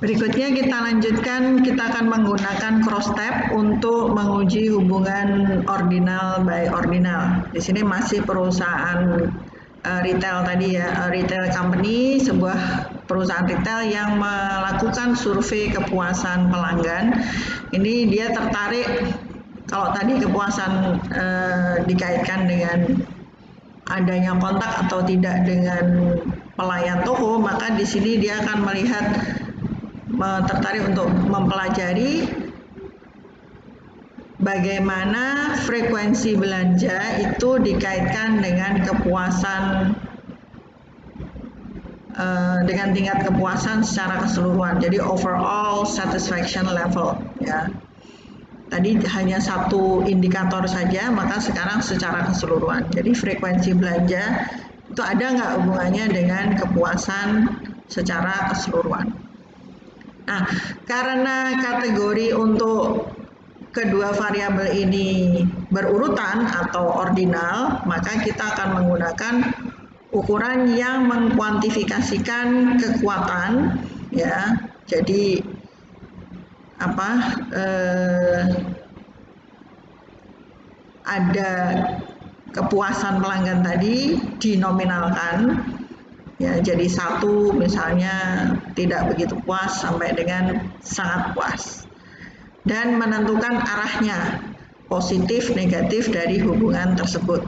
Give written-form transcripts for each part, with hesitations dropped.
Berikutnya kita lanjutkan, kita akan menggunakan cross tab untuk menguji hubungan ordinal by ordinal. Di sini masih perusahaan retail tadi ya, retail company, sebuah perusahaan retail yang melakukan survei kepuasan pelanggan. Ini dia tertarik, kalau tadi kepuasan dikaitkan dengan adanya kontak atau tidak dengan pelayan toko, maka di sini dia akan melihat tertarik untuk mempelajari bagaimana frekuensi belanja itu dikaitkan dengan kepuasan, dengan tingkat kepuasan secara keseluruhan. Jadi overall satisfaction level ya. Tadi hanya satu indikator saja, maka sekarang secara keseluruhan. Jadi frekuensi belanja itu ada nggak hubungannya dengan kepuasan secara keseluruhan. Nah, karena kategori untuk kedua variabel ini berurutan atau ordinal, maka kita akan menggunakan ukuran yang mengkuantifikasikan kekuatan ya. Jadi ada kepuasan pelanggan tadi dinominalkan ya, jadi 1 misalnya tidak begitu puas sampai dengan sangat puas, dan menentukan arahnya positif negatif dari hubungan tersebut.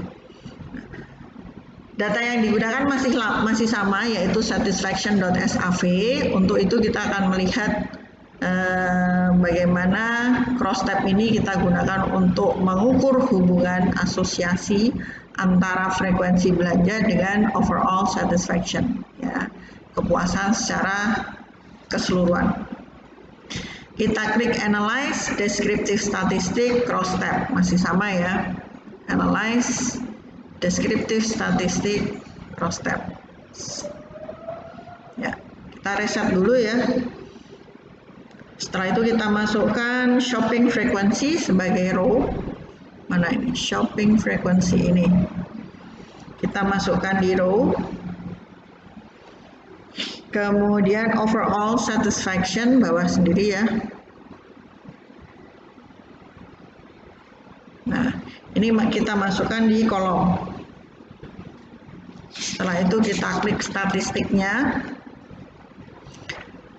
Data yang digunakan masih sama, yaitu satisfaction.sav. Untuk itu kita akan melihat bagaimana cross tab ini kita gunakan untuk mengukur hubungan asosiasi antara frekuensi belanja dengan overall satisfaction ya, kepuasan secara keseluruhan. Kita klik analyze descriptive statistic cross tab, masih sama ya, analyze descriptive statistic cross tab ya. Kita reset dulu ya. Setelah itu kita masukkan shopping frequency sebagai row. Mana ini? Shopping frequency ini. Kita masukkan di row. Kemudian overall satisfaction bawah sendiri ya. Nah, ini kita masukkan di kolom. Setelah itu kita klik statistiknya.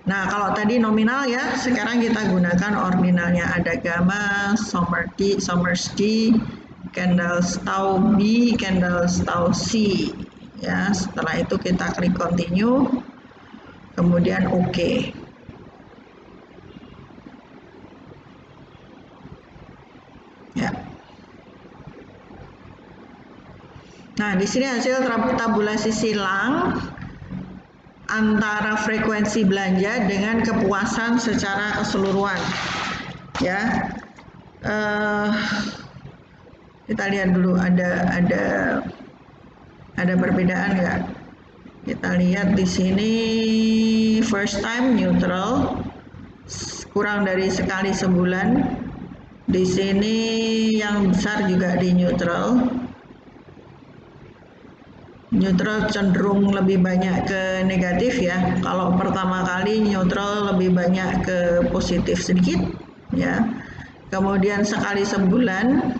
Nah, kalau tadi nominal ya, sekarang kita gunakan ordinalnya. Ada gamma, Somers D, Kendall-Stau B, Kendall-Stau C. Ya, setelah itu kita klik continue, kemudian OK. Ya. Nah, di sini hasil tabulasi silang antara frekuensi belanja dengan kepuasan secara keseluruhan ya. Kita lihat dulu ada perbedaan nggak? Kita lihat di sini first time neutral, kurang dari sekali sebulan. Di sini yang besar juga di neutral. Neutral cenderung lebih banyak ke negatif ya. Kalau pertama kali neutral lebih banyak ke positif sedikit ya. Kemudian sekali sebulan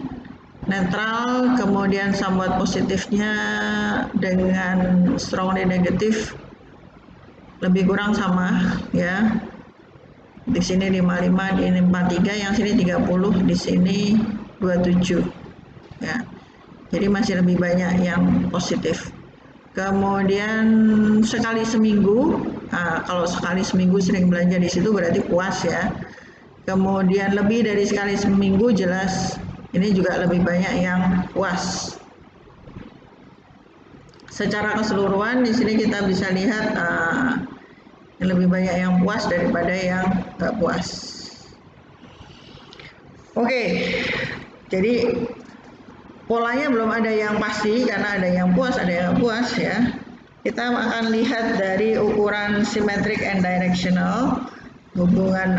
netral, kemudian somewhat positifnya dengan strongly negatif lebih kurang sama ya. Di sini 55, di sini 43, yang sini 30, di sini 27 ya. Jadi masih lebih banyak yang positif. Kemudian sekali seminggu, nah, kalau sekali seminggu sering belanja di situ berarti puas ya. Kemudian lebih dari sekali seminggu jelas ini juga lebih banyak yang puas. Secara keseluruhan di sini kita bisa lihat lebih banyak yang puas daripada yang nggak puas. Oke, jadi polanya belum ada yang pasti karena ada yang puas, ada yang nggak puas ya. Kita akan lihat dari ukuran symmetric and directional, hubungan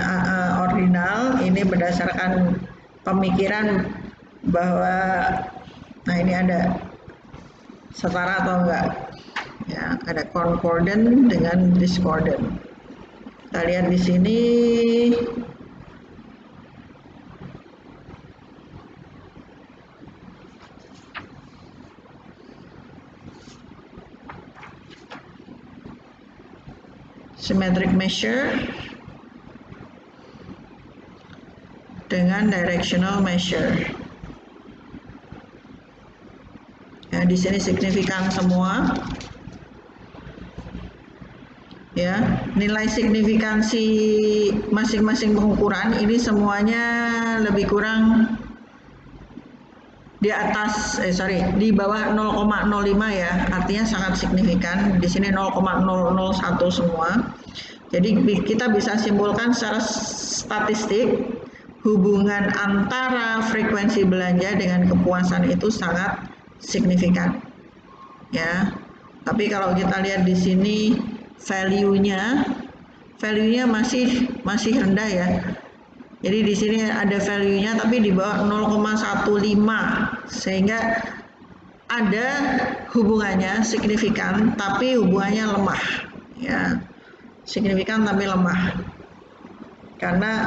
ordinal ini berdasarkan pemikiran bahwa nah ini ada setara atau enggak ya, ada concordant dengan discordant. Kita lihat di sini. Symmetric measure dengan directional measure. Ya, di sini signifikan semua. Ya, nilai signifikansi masing-masing pengukuran ini semuanya lebih kurang di atas di bawah 0,05 ya, artinya sangat signifikan. Di sini 0,001 semua. Jadi kita bisa simpulkan secara statistik hubungan antara frekuensi belanja dengan kepuasan itu sangat signifikan. Ya. Tapi kalau kita lihat di sini value-nya masih rendah ya. Jadi di sini ada value-nya tapi di bawah 0,15 sehingga ada hubungannya signifikan tapi hubungannya lemah ya. Signifikan tapi lemah. Karena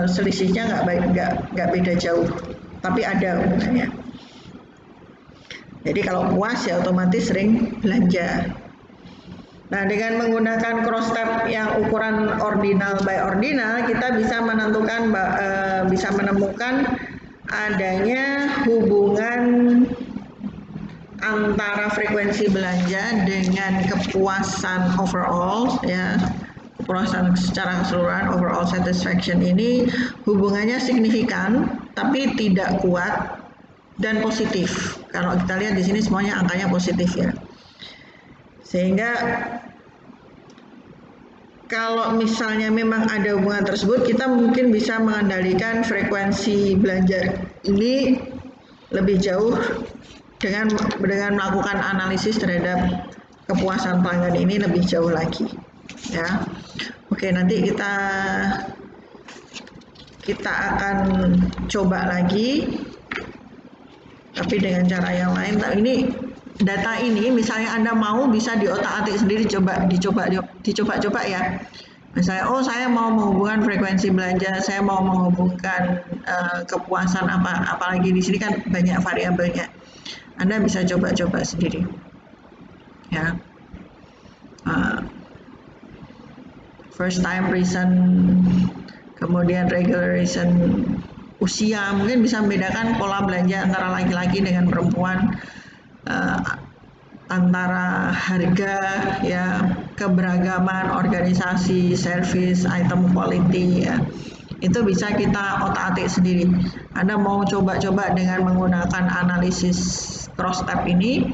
selisihnya nggak beda jauh tapi ada hubungannya. Jadi kalau puas ya otomatis sering belanja. Nah, dengan menggunakan cross tab yang ukuran ordinal by ordinal, kita bisa menemukan adanya hubungan antara frekuensi belanja dengan kepuasan overall, ya, kepuasan secara keseluruhan, overall satisfaction ini hubungannya signifikan, tapi tidak kuat dan positif. Kalau kita lihat di sini semuanya angkanya positif ya. Sehingga kalau misalnya memang ada hubungan tersebut, kita mungkin bisa mengendalikan frekuensi belanja ini lebih jauh dengan melakukan analisis terhadap kepuasan pelanggan ini lebih jauh lagi. Ya, oke, nanti kita akan coba lagi, tapi dengan cara yang lain. Nah, ini data ini misalnya Anda mau bisa diotak-atik sendiri, dicoba ya. Misalnya, oh saya mau menghubungkan frekuensi belanja, saya mau menghubungkan kepuasan apalagi di sini kan banyak variabelnya. Anda bisa coba-coba sendiri. Ya. First time reason, kemudian regular reason, usia, mungkin bisa membedakan pola belanja antara laki-laki dengan perempuan, antara harga, ya, keberagaman, organisasi, service, item quality, ya, itu bisa kita otak-atik sendiri. Anda mau coba-coba dengan menggunakan analisis cross tab ini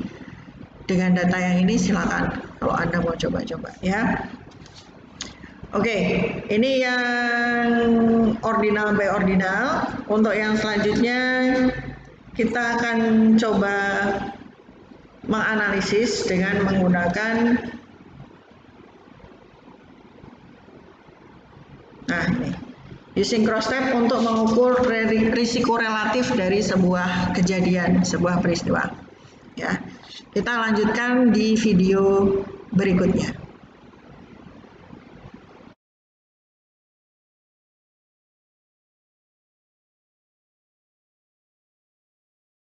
dengan data yang ini, silakan kalau Anda mau coba-coba ya. Oke, ini yang ordinal by ordinal. Untuk yang selanjutnya kita akan coba menganalisis dengan menggunakan ini, using cross tab untuk mengukur risiko relatif dari sebuah kejadian, sebuah peristiwa. Ya, kita lanjutkan di video berikutnya.